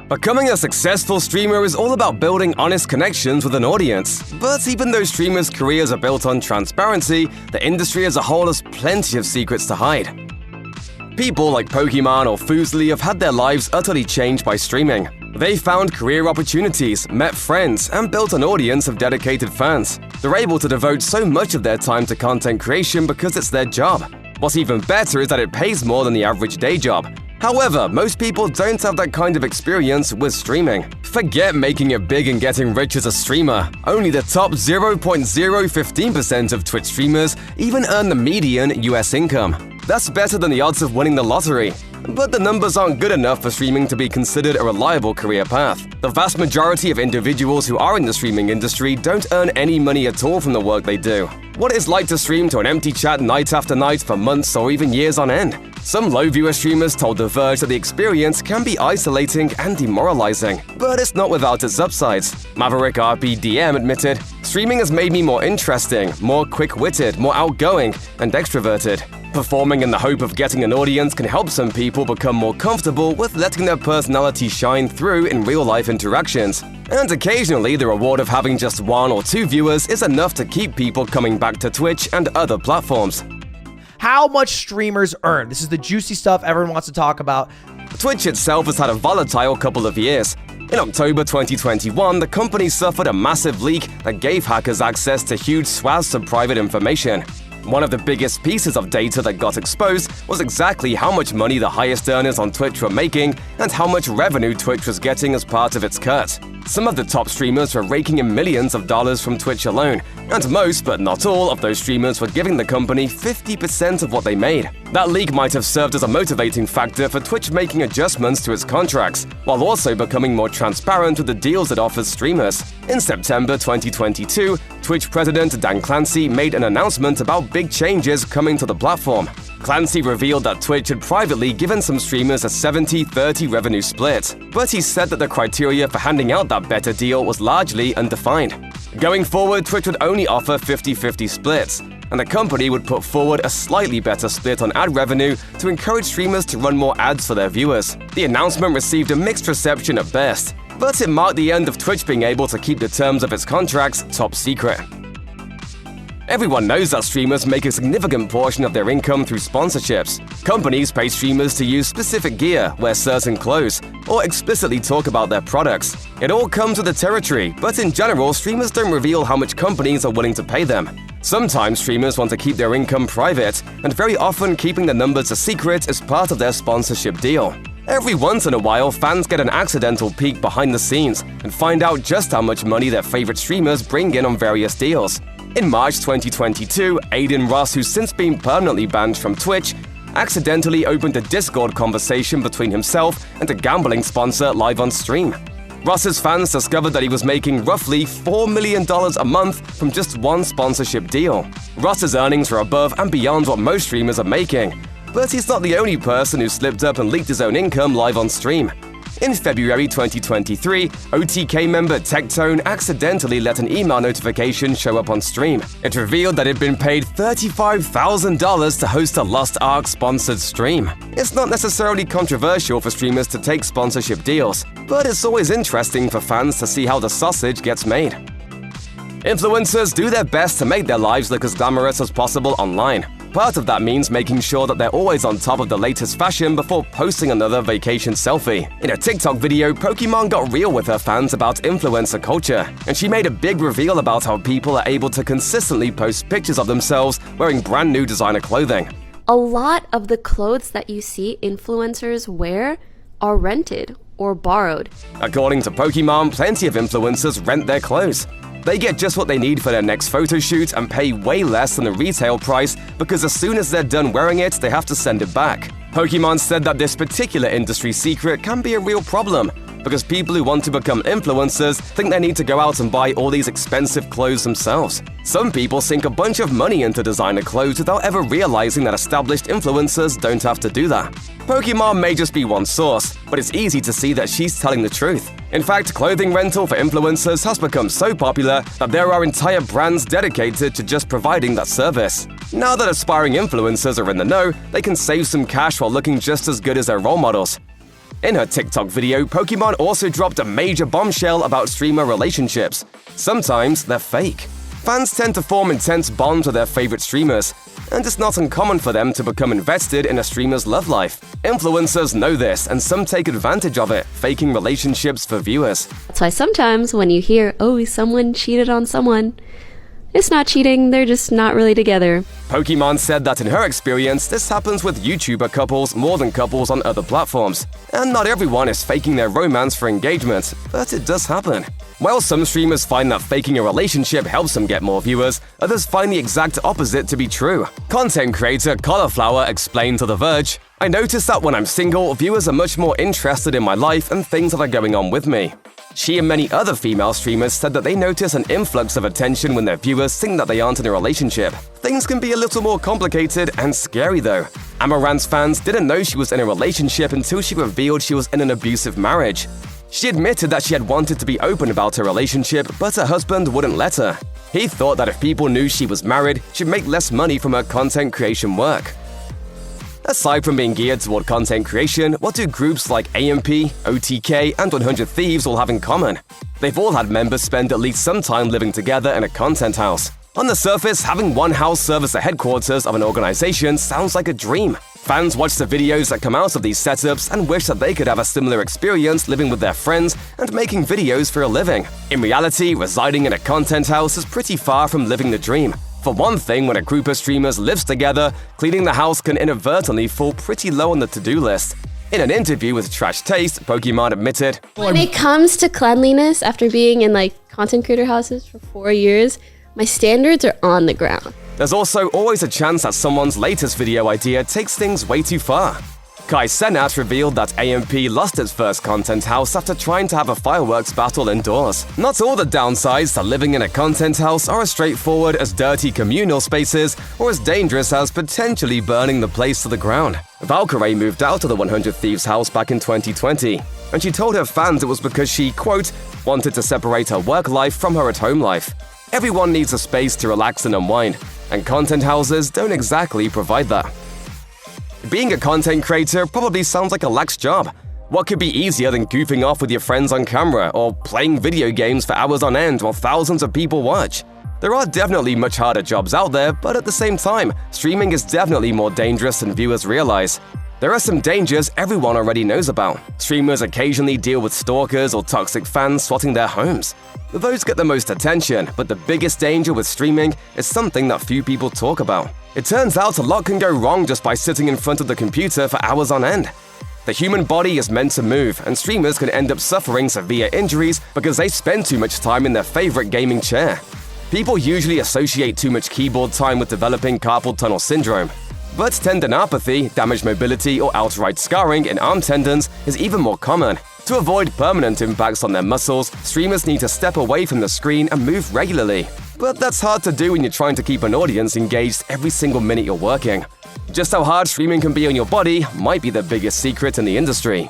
Becoming a successful streamer is all about building honest connections with an audience. But even though streamers' careers are built on transparency, the industry as a whole has plenty of secrets to hide. People like Pokemon or Fuslie have had their lives utterly changed by streaming. They found career opportunities, met friends, and built an audience of dedicated fans. They're able to devote so much of their time to content creation because it's their job. What's even better is that it pays more than the average day job. However, most people don't have that kind of experience with streaming. Forget making it big and getting rich as a streamer. Only the top 0.015% of Twitch streamers even earn the median US income. That's better than the odds of winning the lottery. But the numbers aren't good enough for streaming to be considered a reliable career path. The vast majority of individuals who are in the streaming industry don't earn any money at all from the work they do. What it's like to stream to an empty chat night after night for months or even years on end. Some low-viewer streamers told The Verge that the experience can be isolating and demoralizing, but it's not without its upsides. Maverick RPDM admitted, "Streaming has made me more interesting, more quick-witted, more outgoing, and extroverted. Performing in the hope of getting an audience can help some people become more comfortable with letting their personality shine through in real-life interactions. And occasionally, the reward of having just 1 or 2 viewers is enough to keep people coming back to Twitch and other platforms." How much streamers earn? This is the juicy stuff everyone wants to talk about. Twitch itself has had a volatile couple of years. In October 2021, the company suffered a massive leak that gave hackers access to huge swaths of private information. One of the biggest pieces of data that got exposed was exactly how much money the highest earners on Twitch were making and how much revenue Twitch was getting as part of its cut. Some of the top streamers were raking in millions of dollars from Twitch alone, and most, but not all, of those streamers were giving the company 50% of what they made. That leak might have served as a motivating factor for Twitch making adjustments to its contracts, while also becoming more transparent with the deals it offers streamers. In September 2022, Twitch president Dan Clancy made an announcement about big changes coming to the platform. Clancy revealed that Twitch had privately given some streamers a 70-30 revenue split, but he said that the criteria for handing out that better deal was largely undefined. Going forward, Twitch would only offer 50-50 splits, and the company would put forward a slightly better split on ad revenue to encourage streamers to run more ads for their viewers. The announcement received a mixed reception at best, but it marked the end of Twitch being able to keep the terms of its contracts top secret. Everyone knows that streamers make a significant portion of their income through sponsorships. Companies pay streamers to use specific gear, wear certain clothes, or explicitly talk about their products. It all comes with the territory, but in general, streamers don't reveal how much companies are willing to pay them. Sometimes streamers want to keep their income private, and very often keeping the numbers a secret is part of their sponsorship deal. Every once in a while, fans get an accidental peek behind the scenes and find out just how much money their favorite streamers bring in on various deals. In March 2022, Aiden Ross, who's since been permanently banned from Twitch, accidentally opened a Discord conversation between himself and a gambling sponsor live on stream. Ross's fans discovered that he was making roughly $4 million a month from just one sponsorship deal. Ross's earnings were above and beyond what most streamers are making, but he's not the only person who slipped up and leaked his own income live on stream. In February 2023, OTK member Tectone accidentally let an email notification show up on stream. It revealed that he'd been paid $35,000 to host a Lost Ark-sponsored stream. It's not necessarily controversial for streamers to take sponsorship deals, but it's always interesting for fans to see how the sausage gets made. Influencers do their best to make their lives look as glamorous as possible online. Part of that means making sure that they're always on top of the latest fashion before posting another vacation selfie. In a TikTok video, Pokemon got real with her fans about influencer culture, and she made a big reveal about how people are able to consistently post pictures of themselves wearing brand new designer clothing. A lot of the clothes that you see influencers wear are rented or borrowed. According to Pokemon, plenty of influencers rent their clothes. They get just what they need for their next photo shoot and pay way less than the retail price because as soon as they're done wearing it, they have to send it back. Pokemon said that this particular industry secret can be a real problem because people who want to become influencers think they need to go out and buy all these expensive clothes themselves. Some people sink a bunch of money into designer clothes without ever realizing that established influencers don't have to do that. Pokemon may just be one source, but it's easy to see that she's telling the truth. In fact, clothing rental for influencers has become so popular that there are entire brands dedicated to just providing that service. Now that aspiring influencers are in the know, they can save some cash while looking just as good as their role models. In her TikTok video, Pokemon also dropped a major bombshell about streamer relationships. Sometimes they're fake. Fans tend to form intense bonds with their favorite streamers, and it's not uncommon for them to become invested in a streamer's love life. Influencers know this, and some take advantage of it, faking relationships for viewers. That's why sometimes when you hear, oh, someone cheated on someone, it's not cheating, they're just not really together. Pokemon said that in her experience, this happens with YouTuber couples more than couples on other platforms. And not everyone is faking their romance for engagement, but it does happen. While some streamers find that faking a relationship helps them get more viewers, others find the exact opposite to be true. Content creator Cauliflower explained to The Verge, "I notice that when I'm single, viewers are much more interested in my life and things that are going on with me." She and many other female streamers said that they notice an influx of attention when their viewers think that they aren't in a relationship. Things can be a little more complicated and scary though. Amaranth's fans didn't know she was in a relationship until she revealed she was in an abusive marriage. She admitted that she had wanted to be open about her relationship, but her husband wouldn't let her. He thought that if people knew she was married, she'd make less money from her content creation work. Aside from being geared toward content creation, what do groups like AMP, OTK, and 100 Thieves all have in common? They've all had members spend at least some time living together in a content house. On the surface, having one house serve as the headquarters of an organization sounds like a dream. Fans watch the videos that come out of these setups and wish that they could have a similar experience living with their friends and making videos for a living. In reality, residing in a content house is pretty far from living the dream. For one thing, when a group of streamers lives together, cleaning the house can inadvertently fall pretty low on the to-do list. In an interview with Trash Taste, Pokemon admitted, When it comes to cleanliness, after being in content creator houses for 4 years, my standards are on the ground. There's also always a chance that someone's latest video idea takes things way too far. Kai Cenat revealed that AMP lost its first content house after trying to have a fireworks battle indoors. Not all the downsides to living in a content house are as straightforward as dirty communal spaces or as dangerous as potentially burning the place to the ground. Valkyrie moved out of the 100 Thieves house back in 2020, and she told her fans it was because she, quote, wanted to separate her work life from her at-home life. Everyone needs a space to relax and unwind, and content houses don't exactly provide that. Being a content creator probably sounds like a lax job. What could be easier than goofing off with your friends on camera or playing video games for hours on end while thousands of people watch? There are definitely much harder jobs out there, but at the same time, streaming is definitely more dangerous than viewers realize. There are some dangers everyone already knows about. Streamers occasionally deal with stalkers or toxic fans swatting their homes. Those get the most attention, but the biggest danger with streaming is something that few people talk about. It turns out a lot can go wrong just by sitting in front of the computer for hours on end. The human body is meant to move, and streamers can end up suffering severe injuries because they spend too much time in their favorite gaming chair. People usually associate too much keyboard time with developing carpal tunnel syndrome. But tendinopathy, damaged mobility, or outright scarring in arm tendons is even more common. To avoid permanent impacts on their muscles, streamers need to step away from the screen and move regularly. But that's hard to do when you're trying to keep an audience engaged every single minute you're working. Just how hard streaming can be on your body might be the biggest secret in the industry.